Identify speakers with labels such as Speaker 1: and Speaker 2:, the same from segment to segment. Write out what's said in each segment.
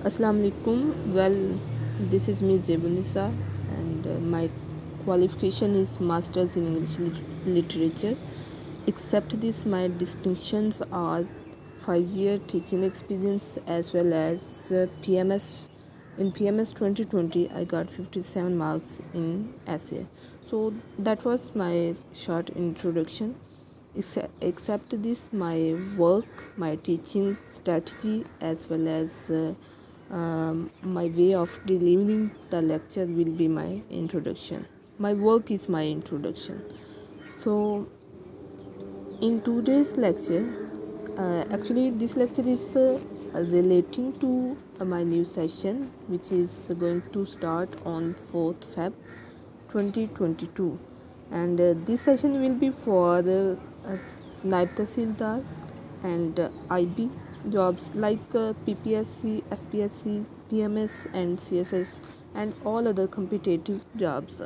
Speaker 1: Assalamu alaikum. Well, this is me Zebunisa, and my qualification is Masters in English Literature. Except this, my distinctions are 5-year teaching experience as well as PMS. In PMS 2020, I got 57 marks in essay. So that was my short introduction. Except this, my work, my teaching strategy, as well as my way of delivering the lecture will be my introduction. My work is my introduction. So in today's lecture, actually this lecture is relating to my new session, which is going to start on 4th Feb 2022, and this session will be for the Naib Tahsildar and IB jobs like PPSC, FPSC, PMS and CSS and all other competitive jobs.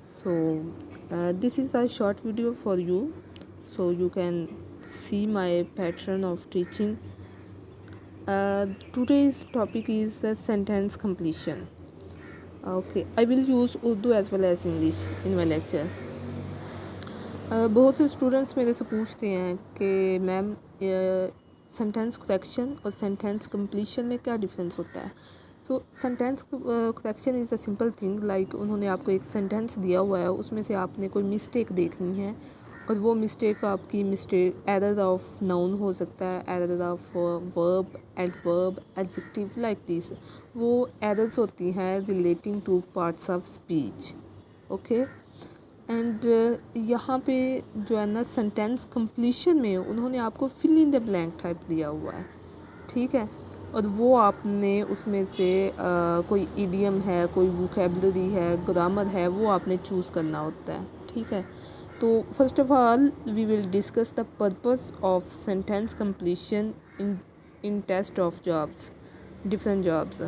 Speaker 1: So this is a short video for you, so you can see my pattern of teaching. Today's topic is sentence completion. Okay, I will use Urdu as well as English in my lecture. बहुत से students मेरे से पूछते हैं कि ma'am sentence correction और sentence completion में क्या डिफरेंस होता है. सो sentence correction is a simple thing. Like उन्होंने आपको एक सेंटेंस दिया हुआ है, उसमें से आपने कोई मिस्टेक देखनी है और वो मिस्टेक आपकी मिस्टेक एरर ऑफ नाउन हो सकता है, error of verb, adverb, adjective, like this. वो एरर्स होती हैं relating two parts of speech. Okay, and यहाँ पे जो है ना सेंटेंस कंप्लीशन में उन्होंने आपको fill in the blank type दिया हुआ है, ठीक है. और वो आपने उसमें से कोई इडियम है, कोई वोकैबुलरी है, ग्रामर है, वो आपने चूज़ करना होता है, ठीक है. तो first of all we will discuss the purpose of sentence completion in test of jobs, different jobs.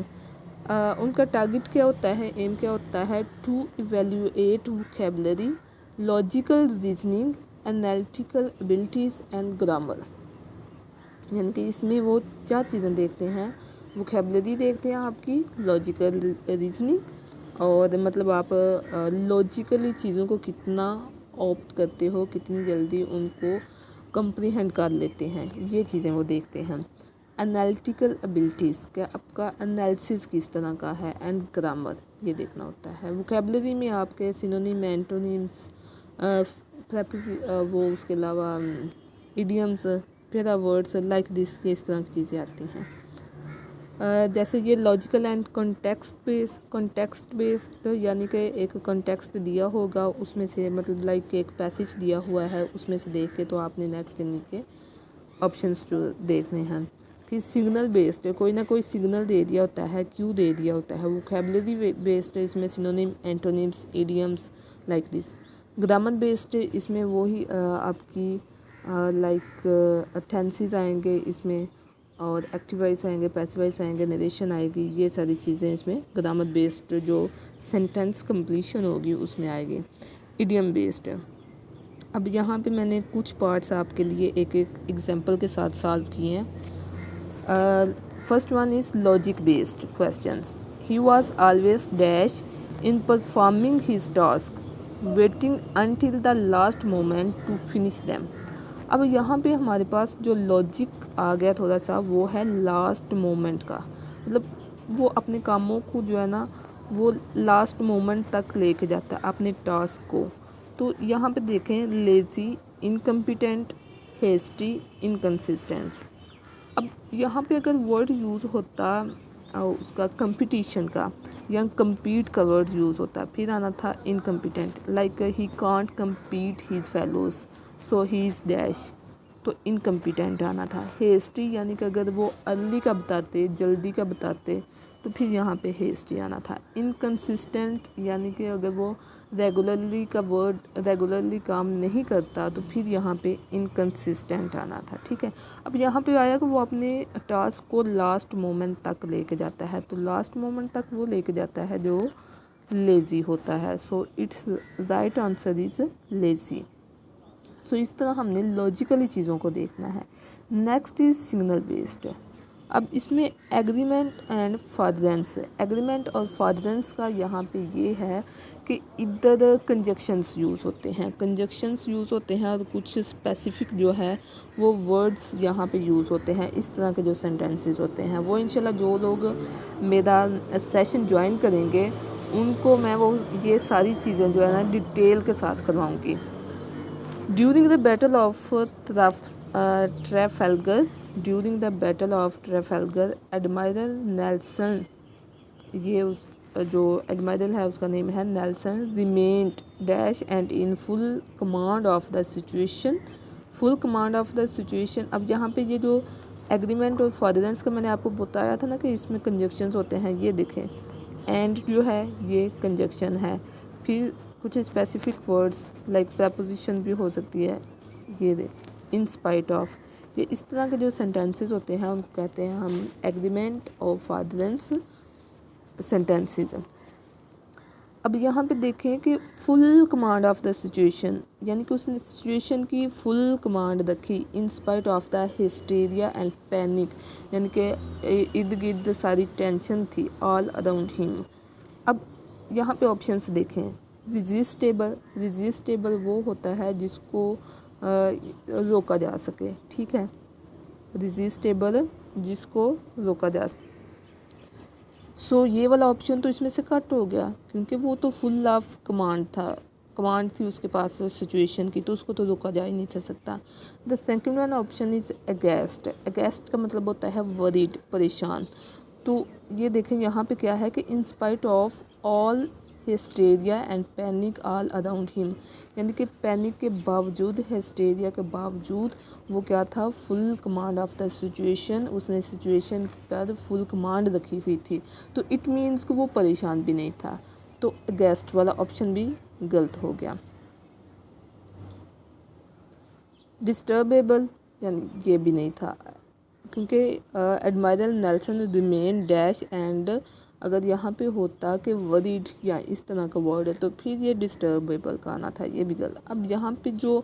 Speaker 1: उनका टारगेट क्या होता है, एम क्या होता है? To evaluate vocabulary, logical reasoning, analytical abilities and grammar. यानी कि इसमें वो 4 चीज़ें देखते हैं. वोकैबुलरी देखते हैं आपकी, लॉजिकल रीजनिंग, और मतलब आप लॉजिकली चीज़ों को कितना ऑप्ट करते हो, कितनी जल्दी उनको कंप्रीहेंड कर लेते हैं, ये चीज़ें वो देखते हैं. एनालिटिकल एबिलिटीज़, क्या आपका एनालिसिस किस तरह का है, एंड ग्रामर ये देखना होता है. वोकैबुलरी में आपके सिनोनिम, एंटोनिम्स, वो उसके अलावा idioms, para words, like this, ये इस तरह की चीज़ें आती हैं. जैसे ये लॉजिकल एंड कॉन्टेक्स्ट बेस्ड, यानी कि एक कॉन्टेक्स्ट दिया होगा, उसमें से मतलब लाइक एक पैसेज दिया हुआ है, उसमें से देख के तो आपने नेक्स्ट के नीचे ऑप्शंस जो देखने हैं. फिर सिग्नल बेस्ड, कोई ना कोई सिग्नल दे दिया होता है, क्यों दे दिया होता है. वोकैबुलरी बेस्ड, इसमें synonym, antonyms, idioms, like this. Grammar based, इसमें वही आपकी लाइक टेंसेस आएंगे इसमें, और एक्टिव वॉइस आएंगे, पैसिव वॉइस आएंगे, नरेशन आएगी, ये सारी चीज़ें इसमें ग्रामर बेस्ड जो सेंटेंस कंप्लीशन होगी उसमें आएगी. इडियम बेस्ड, अब यहाँ पे मैंने कुछ पार्ट्स आपके लिए एक एक एग्जांपल के साथ सॉल्व किए हैं. First one is logic based questions. He was always dash in performing his task, waiting until the last moment to finish them. अब यहाँ पे हमारे पास जो लॉजिक आ गया थोड़ा सा, वो है लास्ट मोमेंट का. मतलब वो अपने कामों को जो है ना वो लास्ट मोमेंट तक लेके जाता है अपने टास्क को. तो यहाँ पे देखें, लेज़ी, इनकम्पिटेंट, हेस्टी, इनकन्सिस्टेंट. अब यहाँ पे अगर वर्ड यूज़ होता उसका कंपटीशन का या कम्पीट का वर्ड यूज़ होता, फिर आना था incompetent, like he can't compete his fellows so he is dash, तो इनकम्पिटेंट आना था. हेस्टी, यानी कि अगर वो अर्ली का बताते, जल्दी का बताते, तो फिर यहाँ पे हेस्टी आना था. इनकन्सिस्टेंट, यानी कि अगर वो रेगुलरली काम नहीं करता, तो फिर यहाँ पे इनकन्सिस्टेंट आना था, ठीक है. अब यहाँ पे आया कि वो अपने टास्क को लास्ट मोमेंट तक लेके जाता है, तो लास्ट मोमेंट तक वो लेके जाता है जो लेज़ी होता है. So it's right answer is lazy. So इस तरह हमने लॉजिकली चीज़ों को देखना है. Next is signal based. अब इसमें एग्रीमेंट एंड फर्दरेंस, एग्रीमेंट और फर्दरेंस का यहाँ पे ये है कि इधर कंजक्शंस यूज़ होते हैं, कंजक्शंस यूज़ होते हैं और कुछ स्पेसिफिक जो है वो वर्ड्स यहाँ पे यूज़ होते हैं। इस तरह के जो सेंटेंसेस होते हैं वो इंशाल्लाह जो लोग मेरा सेशन ज्वाइन करेंगे उनको मैं वो ये सारी चीज़ें जो है ना डिटेल के साथ करवाऊँगी। During the battle of Trafalgar, during the battle of Trafalgar admiral Nelson, ये उस जो एडमायरल है उसका नेम है Nelson, remained dash and in full command of the situation, full command of the situation. अब यहाँ पे ये जो एग्रीमेंट और फर्दरेंस का मैंने आपको बताया था ना कि इसमें कंजक्शंस होते हैं, ये देखें एंड जो है ये कंजक्शन है। फिर कुछ स्पेसिफिक वर्ड्स लाइक प्रपोजिशन भी हो सकती है, ये दे इन स्पाइट ऑफ, ये इस तरह के जो सेंटेंसेस होते हैं उनको कहते हैं हम एग्रीमेंट और फर्दरेंस सेंटेंसेस। अब यहाँ पे देखें कि full command of the situation, यानी कि उसने सिचुएशन की फुल कमांड रखी in spite of the hysteria and panic, यानी कि इर्द गिर्द सारी टेंशन थी ऑल अराउंड हिम। अब यहाँ पे ऑप्शंस देखें, रिजिस्टेबल, रिजिस्टेबल वो होता है जिसको रोका जा सके, ठीक है, रिजिस्टेबल जिसको रोका जा सके। सो ये वाला ऑप्शन तो इसमें से कट हो गया क्योंकि वो तो फुल ऑफ कमांड था, कमांड थी उसके पास सिचुएशन की, तो उसको तो रोका जा ही नहीं था सकता। The second one option is against, against का मतलब होता है वरीड, परेशान। तो ये देखें यहाँ पे क्या है कि in spite of all hysteria and panic all around him, यानी कि पैनिक के बावजूद, हिस्टेरिया के बावजूद वो क्या था, full command of the situation, उसने सिचुएशन पर फुल कमांड रखी हुई थी। तो इट मीन्स कि वो परेशान भी नहीं था, तो अगेंस्ट वाला ऑप्शन भी गलत हो गया। डिस्टर्बेबल यानी ये भी नहीं था क्योंकि admiral Nelson remain dash and, अगर यहाँ पे होता कि वरीड या इस तरह का वर्ड है तो फिर ये डिस्टर्बेबल का आना था, ये भी गलत। अब यहाँ पे जो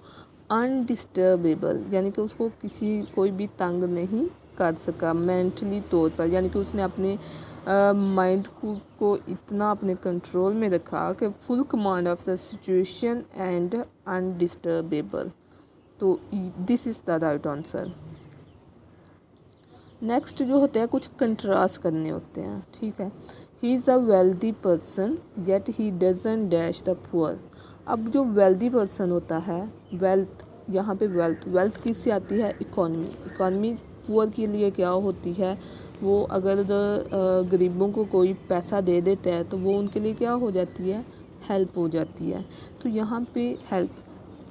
Speaker 1: अनडिस्टर्बेबल यानी कि उसको किसी कोई भी तंग नहीं कर सका मेंटली तौर पर, यानी कि उसने अपने माइंड को इतना अपने कंट्रोल में रखा कि full command of the situation and undisturbable, तो this is the right answer. Next जो होते हैं कुछ कंट्रास्ट करने होते हैं, ठीक है। He is a wealthy person yet he doesn't dash the poor. अब जो वेल्दी पर्सन होता है, वेल्थ, यहाँ पे वेल्थ, वेल्थ किससे आती है, इकॉनमी, इकॉनमी पुअर के लिए क्या होती है, वो अगर गरीबों को कोई पैसा दे देता है तो वो उनके लिए क्या हो जाती है, हेल्प हो जाती है। तो यहाँ पे हेल्प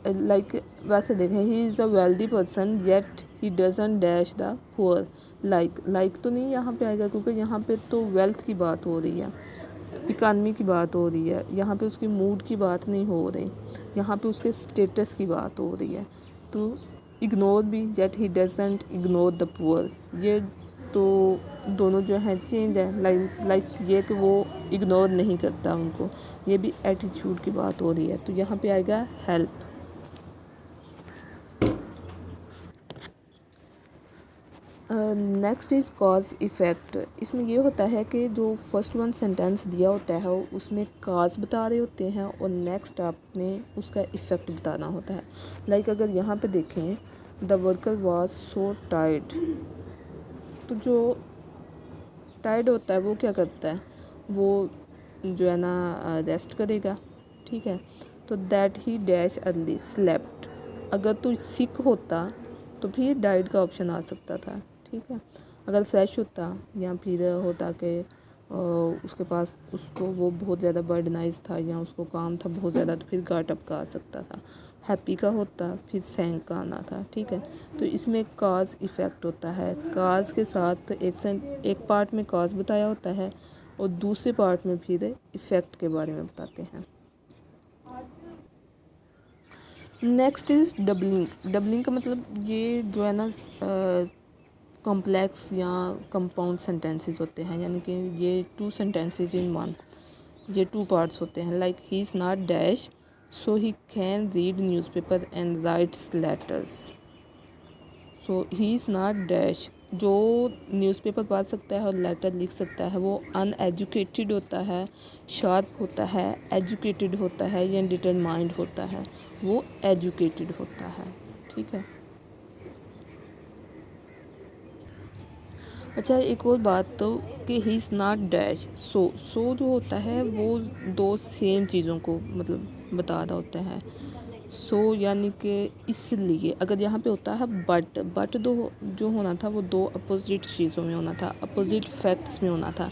Speaker 1: लाइक वैसे देखें, he is a wealthy person yet he doesn't dash the poor, like तो नहीं यहाँ पे आएगा क्योंकि यहाँ पे तो वेल्थ की बात हो रही है, इकानमी की बात हो रही है, यहाँ पे उसकी मूड की बात नहीं हो रही, यहाँ पे उसके स्टेटस की बात हो रही है। तो इग्नोर भी, yet he doesn't ignore the poor, ये तो दोनों जो हैं चेंज है, लाइक ये कि वो इग्नोर नहीं करता उनको, ये भी एटीट्यूड की बात हो रही है। तो यहाँ पे आएगा help. Next is cause effect. इसमें ये होता है कि जो फर्स्ट वन सेंटेंस दिया होता है उसमें काज बता रहे होते हैं और नेक्स्ट आपने उसका इफ़ेक्ट बताना होता है। लाइक अगर यहाँ पे देखें, the worker was so tired, तो जो टायर्ड होता है वो क्या करता है, वो जो है ना रेस्ट करेगा, ठीक है। तो that he dash early slept, अगर तो सिक होता तो फिर डाइट का ऑप्शन आ सकता था, ठीक है। अगर फ्रेश होता या फिर होता कि उसके पास, उसको वो बहुत ज़्यादा बर्डनाइज था या उसको काम था बहुत ज़्यादा, तो फिर गाट अप का आ सकता था। हैप्पी का होता फिर सैंक का आना था, ठीक है। तो इसमें काज इफ़ेक्ट होता है, काज के साथ एक पार्ट में काज बताया होता है और दूसरे पार्ट में फिर इफ़ेक्ट के बारे में बताते हैं। Next is doubling. डबलिंग का मतलब ये जो है ना कॉम्प्लेक्स या कंपाउंड सेंटेंसेस होते हैं, यानी कि ये टू सेंटेंसेस इन वन, ये टू पार्ट्स होते हैं। Like he is not dash so he can read newspaper and rights letters. So he is not dash, जो न्यूज़पेपर पढ़ सकता है और लेटर लिख सकता है वो अनएजुकेटेड होता है, शार्प होता है, एजुकेटेड होता है या डिटरमाइंड होता है, वो एजुकेटेड होता है। ठीक है। अच्छा, एक और बात तो कि ही इज़ नॉट डैश। सो जो होता है वो दो सेम चीज़ों को मतलब बता रहा होता है। सो यानी कि इसलिए अगर यहाँ पे होता है बट दो जो होना था वो दो अपोजिट चीज़ों में होना था, अपोजिट फैक्ट्स में होना था।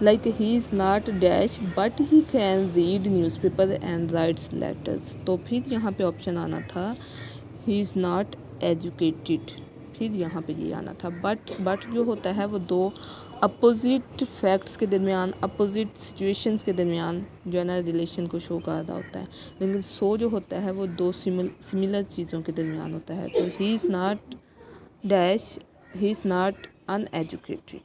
Speaker 1: Like he is not dash but he can read newspaper and rights letters. तो फिर यहाँ पे ऑप्शन आना था ही इज़ नॉट एजुकेटेड, फिर यहाँ पे ये आना था। बट जो होता है वो दो अपोजिट फैक्ट्स के दरमियान, अपोजिट सिचुएशंस के दरमियान जो है ना रिलेशन को शो कर रहा होता है। लेकिन सो जो होता है वो दो सिमिलर चीज़ों के दरमियान होता है। तो he is not dash, he is not uneducated.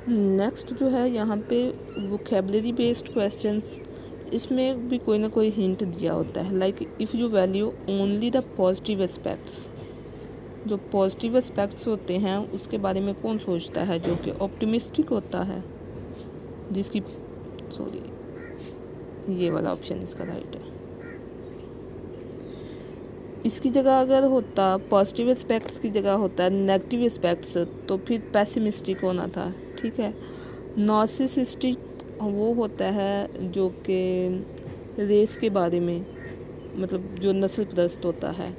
Speaker 1: Next जो है यहाँ पे वोकेबलरी बेस्ड क्वेश्चंस, इसमें भी कोई ना कोई हिंट दिया होता है। Like if you value only the positive aspects, जो पॉजिटिव एस्पेक्ट्स होते हैं उसके बारे में कौन सोचता है, जो कि ऑप्टिमिस्टिक होता है, जिसकी ये वाला ऑप्शन इसका राइट है। इसकी जगह अगर होता पॉजिटिव एस्पेक्ट्स की जगह होता है नेगेटिव एस्पेक्ट्स तो फिर पेसिमिस्टिक होना था। ठीक है। नार्सिसिस्टिक वो होता है जो कि रेस के बारे में, मतलब जो नस्ल परस्त होता है,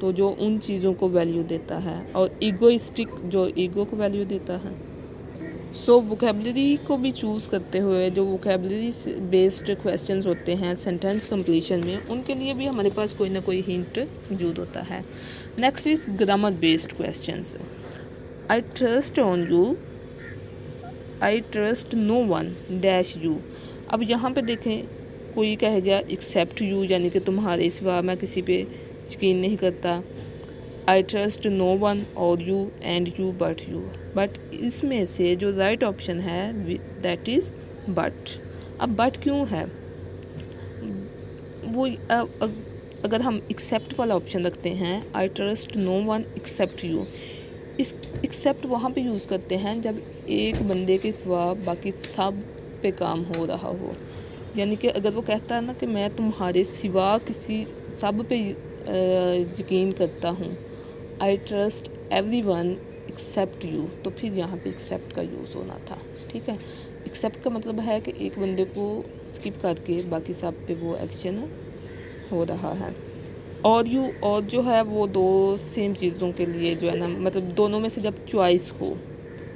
Speaker 1: तो जो उन चीज़ों को वैल्यू देता है। और ईगोइस्टिक जो ईगो को वैल्यू देता है। सो वोकेबलरी को भी चूज़ करते हुए जो वोकेबलरी बेस्ड क्वेश्चंस होते हैं सेंटेंस कंप्लीशन में, उनके लिए भी हमारे पास कोई ना कोई हिंट मौजूद होता है। Next is grammar based questions. I trust on you, I trust no one dash you. अब यहाँ पे देखें कोई कह गया एक्सेप्ट यू, यानी कि तुम्हारे सिवा मैं किसी पे यकीन नहीं करता। आई ट्रस्ट नो वन और you and you but you. But इसमें से जो राइट ऑप्शन है दैट इज़ बट। अब बट क्यों है वो, अगर हम एक्सेप्ट वाला ऑप्शन रखते हैं I trust no one except you, इस एक्सेप्ट वहाँ पे यूज़ करते हैं जब एक बंदे के सिवा बाकी सब पे काम हो रहा हो। यानी कि अगर वो कहता है ना कि मैं तुम्हारे सिवा किसी सब पे यकीन करता हूँ, I trust every one except you, तो फिर यहाँ पे एक्सेप्ट का यूज़ होना था। ठीक है। एक्सेप्ट का मतलब है कि एक बंदे को स्किप करके बाकी सब पे वो एक्शन हो रहा है। और यू और जो है वो दो सेम चीज़ों के लिए जो है ना, मतलब दोनों में से जब चॉइस हो,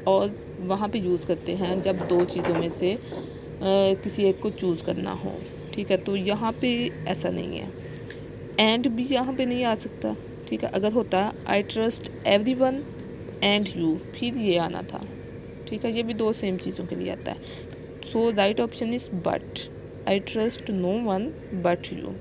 Speaker 1: और वहाँ पे यूज़ करते हैं जब दो चीज़ों में से किसी एक को चूज़ करना हो। ठीक है। तो यहाँ पे ऐसा नहीं है। एंड भी यहाँ पे नहीं आ सकता। ठीक है। अगर होता आई trust every one and you, फिर ये आना था। ठीक है। ये भी दो सेम चीज़ों के लिए आता है। So right option is but, I trust no one but you.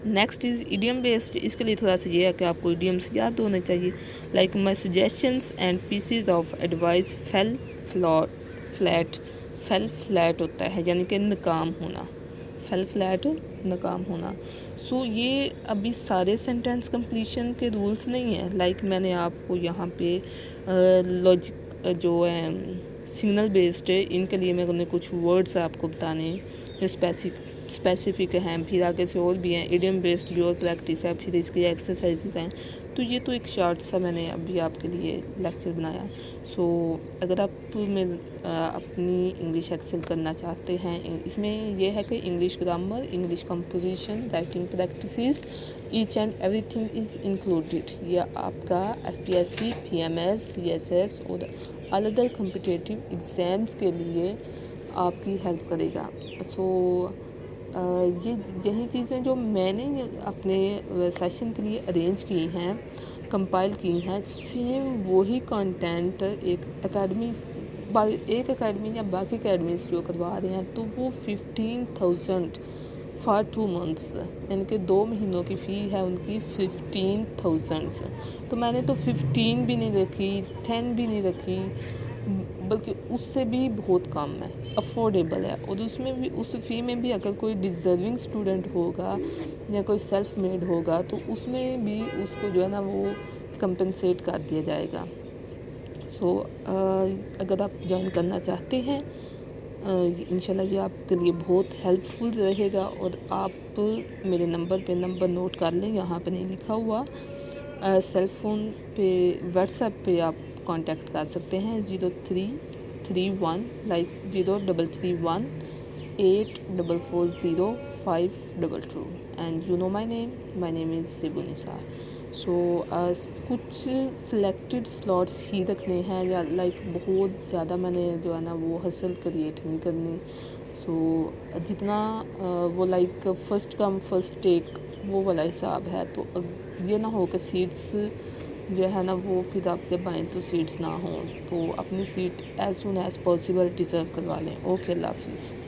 Speaker 1: Next is idiom based. इसके लिए थोड़ा सा ये है कि आपको इडियम्स याद होने चाहिए। Like my suggestions and PCs of advice fail flat. Fail flat होता है यानी कि नाकाम होना, फेल फ्लैट नाकाम होना। सो ये अभी सारे सेंटेंस कंप्लीशन के रूल्स नहीं है। लाइक मैंने आपको यहाँ पे लॉजिक जो है सिग्नल बेस्ड है, इनके लिए मैंने कुछ वर्ड्स आपको बताने जो स्पेसिफिक हैं, फिर आगे से और भी हैं, इडियम बेस्ड भी और प्रैक्टिस है, फिर इसकी एक्सरसाइजेज हैं। तो ये तो एक शॉर्ट सा मैंने अभी आपके लिए लेक्चर बनाया। सो अगर आप अपनी इंग्लिश एक्सेल करना चाहते हैं, इसमें यह है कि English grammar, English composition, writing practices, each and everything is included. यह आपका FPSC, PMS, CSS और अदर कॉम्पिटिटिव एग्ज़ाम्स के लिए आपकी हेल्प करेगा। सो ये यही चीज़ें जो मैंने अपने सेशन के लिए अरेंज की हैं, कंपाइल की हैं, सेम वही कंटेंट एक एकेडमी या बाकी एकेडमीज जो करवा रहे हैं, तो वो 15,000 फॉर 2 मंथ्स, यानी कि 2 महीनों की फ़ी है उनकी 15,000। तो मैंने तो 15 भी नहीं रखी, 10 भी नहीं रखी, बल्कि उससे भी बहुत कम है, अफोर्डेबल है। और उसमें भी, उस फ़ी में भी अगर कोई डिज़र्विंग स्टूडेंट होगा या कोई सेल्फ मेड होगा तो उसमें भी उसको जो है ना वो कंपनसेट कर दिया जाएगा। सो अगर आप ज्वाइन करना चाहते हैं, इंशाल्लाह ये आपके लिए बहुत हेल्पफुल रहेगा। और आप मेरे नंबर नोट कर लें, यहाँ पे नहीं लिखा हुआ। सेल फ़ोन पे, व्हाट्सएप पे आप कांटेक्ट कर सकते हैं 0331 like 0331 8440 522 and you know my name is Sibunisa. So कुछ सिलेक्टेड स्लॉट्स ही रखने हैं, या लाइक बहुत ज़्यादा मैंने जो है ना वो हसल क्रिएट नहीं करनी। सो जितना वो like first come first take वो वाला हिसाब है। तो ये ना हो कि सीट्स जो है ना वो फिर आप जब आएँ तो सीट्स ना हों, तो अपनी seat as soon as possible reserve करवा लें। ओके, अल्लाह हाफिज़।